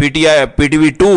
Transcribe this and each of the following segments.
PTV 2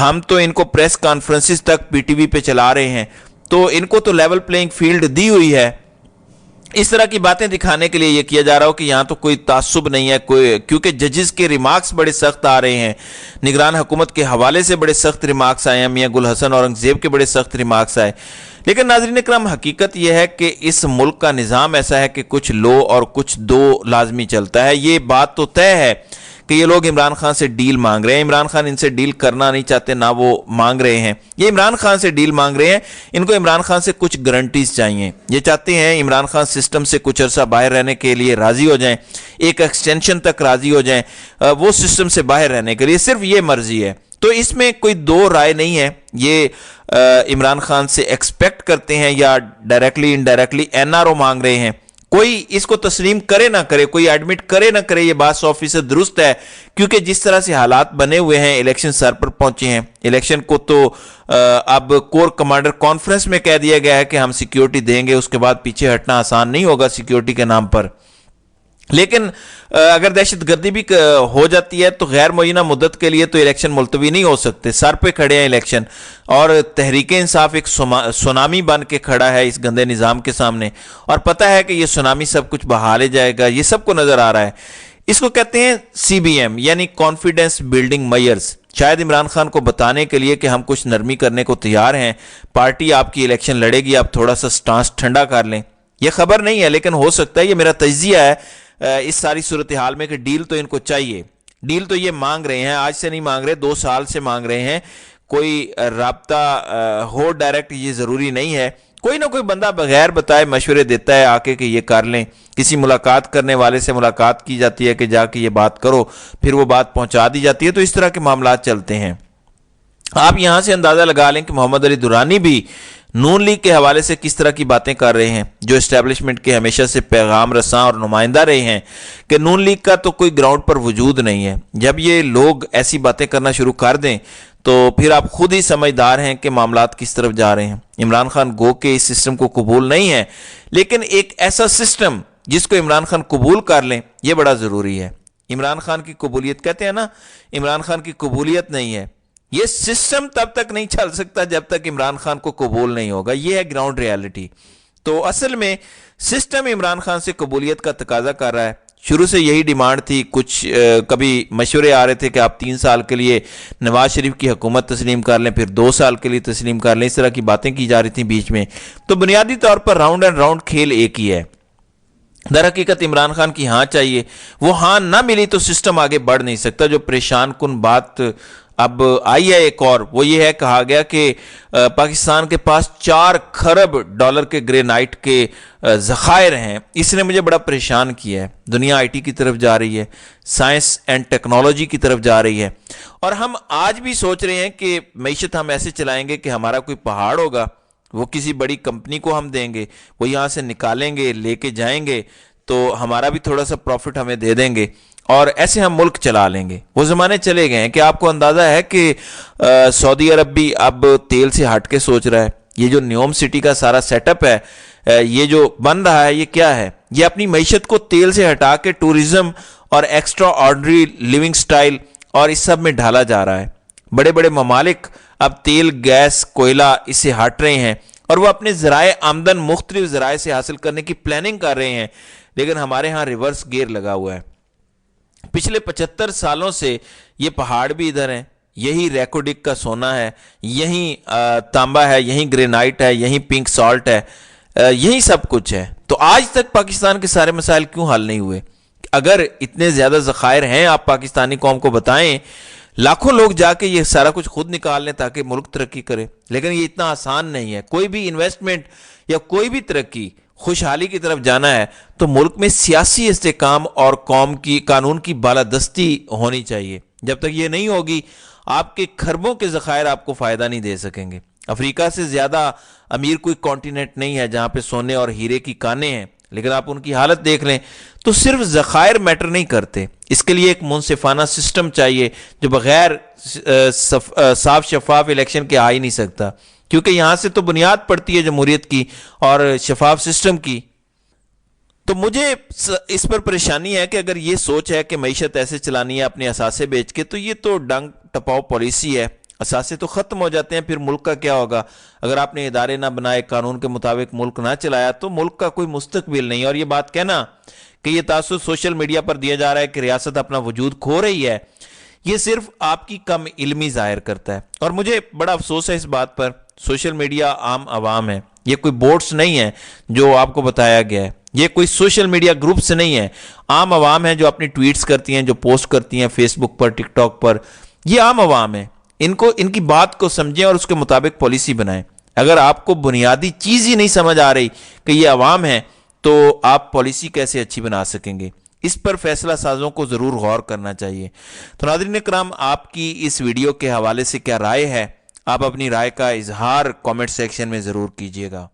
ہم تو ان کو پریس کانفرنسز تک پی ٹی وی پہ چلا رہے ہیں، تو ان کو تو لیول پلینگ فیلڈ دی ہوئی ہے۔ اس طرح کی باتیں دکھانے کے لیے یہ کیا جا رہا ہو کہ یہاں تو کوئی تعصب نہیں ہے، کیونکہ ججز کے ریمارکس بڑے سخت آ رہے ہیں، نگران حکومت کے حوالے سے بڑے سخت ریمارکس آئے ہیں، میاں گل حسن اورنگزیب کے بڑے سخت ریمارکس آئے۔ لیکن ناظرین کرام، حقیقت یہ ہے کہ اس ملک کا نظام ایسا ہے کہ کچھ لو اور کچھ دو لازمی چلتا ہے۔ یہ بات تو طے ہے کہ یہ لوگ عمران خان سے ڈیل مانگ رہے ہیں، عمران خان ان سے ڈیل کرنا نہیں چاہتے، نہ وہ مانگ رہے ہیں، یہ عمران خان سے ڈیل مانگ رہے ہیں۔ ان کو عمران خان سے کچھ گارنٹیز چاہیے، یہ چاہتے ہیں عمران خان سسٹم سے کچھ عرصہ باہر رہنے کے لیے راضی ہو جائیں، ایک ایکسٹینشن تک راضی ہو جائیں، وہ سسٹم سے باہر رہنے کے لیے، صرف یہ مرضی ہے۔ تو اس میں کوئی دو رائے نہیں ہے، یہ عمران خان سے ایکسپیکٹ کرتے ہیں یا directly indirectly N R O مانگ رہے ہیں۔ کوئی اس کو تسلیم کرے نہ کرے، کوئی ایڈمٹ کرے نہ کرے، یہ بات 100% درست ہے، کیونکہ جس طرح سے حالات بنے ہوئے ہیں، الیکشن سر پر پہنچے ہیں، الیکشن کو تو اب کور کمانڈر کانفرنس میں کہہ دیا گیا ہے کہ ہم سیکیورٹی دیں گے، اس کے بعد پیچھے ہٹنا آسان نہیں ہوگا سیکیورٹی کے نام پر۔ لیکن اگر دہشت گردی بھی ہو جاتی ہے تو غیر معینہ مدت کے لیے تو الیکشن ملتوی نہیں ہو سکتے، سر پہ کھڑے ہیں الیکشن، اور تحریک انصاف ایک سونامی بن کے کھڑا ہے اس گندے نظام کے سامنے، اور پتہ ہے کہ یہ سونامی سب کچھ بہا لے جائے گا، یہ سب کو نظر آ رہا ہے۔ اس کو کہتے ہیں سی بی ایم، یعنی کانفیڈنس بلڈنگ میئرز، شاید عمران خان کو بتانے کے لیے کہ ہم کچھ نرمی کرنے کو تیار ہیں، پارٹی آپ کی الیکشن لڑے گی، آپ تھوڑا سا سٹانس ٹھنڈا کر لیں۔ یہ خبر نہیں ہے، لیکن ہو سکتا ہے، یہ میرا تجزیہ ہے اس ساری صورتحال میں، کہ ڈیل تو ان کو چاہیے، ڈیل تو یہ مانگ رہے ہیں، آج سے نہیں مانگ رہے، 2 سال سے مانگ رہے ہیں۔ کوئی رابطہ ہو ڈائریکٹ یہ ضروری نہیں ہے، کوئی نہ کوئی بندہ بغیر بتائے مشورے دیتا ہے آ کے کہ یہ کر لیں، کسی ملاقات کرنے والے سے ملاقات کی جاتی ہے کہ جا کے یہ بات کرو، پھر وہ بات پہنچا دی جاتی ہے، تو اس طرح کے معاملات چلتے ہیں۔ آپ یہاں سے اندازہ لگا لیں کہ محمد علی دورانی بھی نون لیگ کے حوالے سے کس طرح کی باتیں کر رہے ہیں، جو اسٹیبلشمنٹ کے ہمیشہ سے پیغام رساں اور نمائندہ رہے ہیں کہ نون لیگ کا تو کوئی گراؤنڈ پر وجود نہیں ہے۔ جب یہ لوگ ایسی باتیں کرنا شروع کر دیں تو پھر آپ خود ہی سمجھدار ہیں کہ معاملات کس طرف جا رہے ہیں۔ عمران خان گو کہ اس سسٹم کو قبول نہیں ہے، لیکن ایک ایسا سسٹم جس کو عمران خان قبول کر لیں، یہ بڑا ضروری ہے۔ عمران خان کی قبولیت کہتے ہیں نا، عمران خان کی قبولیت نہیں ہے، یہ سسٹم تب تک نہیں چل سکتا جب تک عمران خان کو قبول نہیں ہوگا، یہ ہے گراؤنڈ ریالٹی۔ تو اصل میں سسٹم عمران خان سے قبولیت کا تقاضا کر رہا ہے، شروع سے یہی ڈیمانڈ تھی، کچھ کبھی مشورے آ رہے تھے کہ آپ 3 سال کے لیے نواز شریف کی حکومت تسلیم کر لیں، پھر 2 سال کے لیے تسلیم کر لیں، اس طرح کی باتیں کی جا رہی تھیں بیچ میں۔ تو بنیادی طور پر راؤنڈ اینڈ راؤنڈ کھیل ایک ہی ہے۔ در حقیقت عمران خان کی ہاں چاہیے، وہ ہاں نہ ملی تو سسٹم آگے بڑھ نہیں سکتا۔ جو پریشان کن بات اب آئی ہے ایک اور، وہ یہ ہے، کہا گیا کہ پاکستان کے پاس 4 کھرب ڈالر کے گرینائٹ کے ذخائر ہیں۔ اس نے مجھے بڑا پریشان کیا ہے۔ دنیا آئی ٹی کی طرف جا رہی ہے، سائنس اینڈ ٹیکنالوجی کی طرف جا رہی ہے، اور ہم آج بھی سوچ رہے ہیں کہ معیشت ہم ایسے چلائیں گے کہ ہمارا کوئی پہاڑ ہوگا، وہ کسی بڑی کمپنی کو ہم دیں گے، وہ یہاں سے نکالیں گے، لے کے جائیں گے، تو ہمارا بھی تھوڑا سا پروفٹ ہمیں دے دیں گے، اور ایسے ہم ملک چلا لیں گے۔ وہ زمانے چلے گئے ہیں کہ آپ کو اندازہ ہے کہ سعودی عرب بھی اب تیل سے ہٹ کے سوچ رہا ہے۔ یہ جو نیوم سٹی کا سارا سیٹ اپ ہے، یہ جو بن رہا ہے، یہ کیا ہے؟ یہ اپنی معیشت کو تیل سے ہٹا کے ٹورزم اور ایکسٹرا آرڈنری لیونگ سٹائل اور اس سب میں ڈھالا جا رہا ہے۔ بڑے بڑے ممالک اب تیل، گیس، کوئلہ اس سے ہٹ رہے ہیں، اور وہ اپنے ذرائع آمدن مختلف ذرائع سے حاصل کرنے کی پلاننگ کر رہے ہیں، لیکن ہمارے ہاں ریورس گیئر لگا ہوا ہے۔ پچھلے 75 سالوں سے یہ پہاڑ بھی ادھر ہیں، یہی ریکوڈک کا سونا ہے، یہی تانبا ہے، یہی گرینائٹ ہے، یہی پنک سالٹ ہے، یہی سب کچھ ہے۔ تو آج تک پاکستان کے سارے مسائل کیوں حل نہیں ہوئے؟ اگر اتنے زیادہ ذخائر ہیں، آپ پاکستانی قوم کو بتائیں، لاکھوں لوگ جا کے یہ سارا کچھ خود نکال لیں تاکہ ملک ترقی کرے، لیکن یہ اتنا آسان نہیں ہے۔ کوئی بھی انویسٹمنٹ یا کوئی بھی ترقی، خوشحالی کی طرف جانا ہے تو ملک میں سیاسی استحکام اور قوم کی قانون کی بالادستی ہونی چاہیے۔ جب تک یہ نہیں ہوگی، آپ کے کھربوں کے ذخائر آپ کو فائدہ نہیں دے سکیں گے۔ افریقہ سے زیادہ امیر کوئی کانٹیننٹ نہیں ہے جہاں پہ سونے اور ہیرے کی کانیں ہیں، لیکن آپ ان کی حالت دیکھ لیں تو صرف ذخائر میٹر نہیں کرتے، اس کے لیے ایک منصفانہ سسٹم چاہیے جو بغیر صاف شفاف الیکشن کے آ ہی نہیں سکتا، کیونکہ یہاں سے تو بنیاد پڑتی ہے جمہوریت کی اور شفاف سسٹم کی۔ تو مجھے اس پر پریشانی ہے کہ اگر یہ سوچ ہے کہ معیشت ایسے چلانی ہے اپنے اثاثے بیچ کے، تو یہ تو ڈنگ ٹپاؤ پالیسی ہے۔ اثاثے تو ختم ہو جاتے ہیں، پھر ملک کا کیا ہوگا؟ اگر آپ نے ادارے نہ بنائے، قانون کے مطابق ملک نہ چلایا، تو ملک کا کوئی مستقبل نہیں۔ اور یہ بات کہنا کہ یہ تاثر سوشل میڈیا پر دیا جا رہا ہے کہ ریاست اپنا وجود کھو رہی ہے، یہ صرف آپ کی کم علمی ظاہر کرتا ہے۔ اور مجھے بڑا افسوس ہے اس بات پر، سوشل میڈیا عام عوام ہے، یہ کوئی بورڈز نہیں ہے جو آپ کو بتایا گیا ہے، یہ کوئی سوشل میڈیا گروپس نہیں ہے، عام عوام ہے جو اپنی ٹویٹس کرتی ہیں، جو پوسٹ کرتی ہیں فیس بک پر، ٹک ٹاک پر، یہ عام عوام ہے۔ ان کی بات کو سمجھیں اور اس کے مطابق پالیسی بنائیں۔ اگر آپ کو بنیادی چیز ہی نہیں سمجھ آ رہی کہ یہ عوام ہے، تو آپ پالیسی کیسے اچھی بنا سکیں گے؟ اس پر فیصلہ سازوں کو ضرور غور کرنا چاہیے۔ تو ناظرین کرام، آپ کی اس ویڈیو کے حوالے سے کیا رائے ہے؟ آپ اپنی رائے کا اظہار کامنٹ سیکشن میں ضرور کیجیے گا۔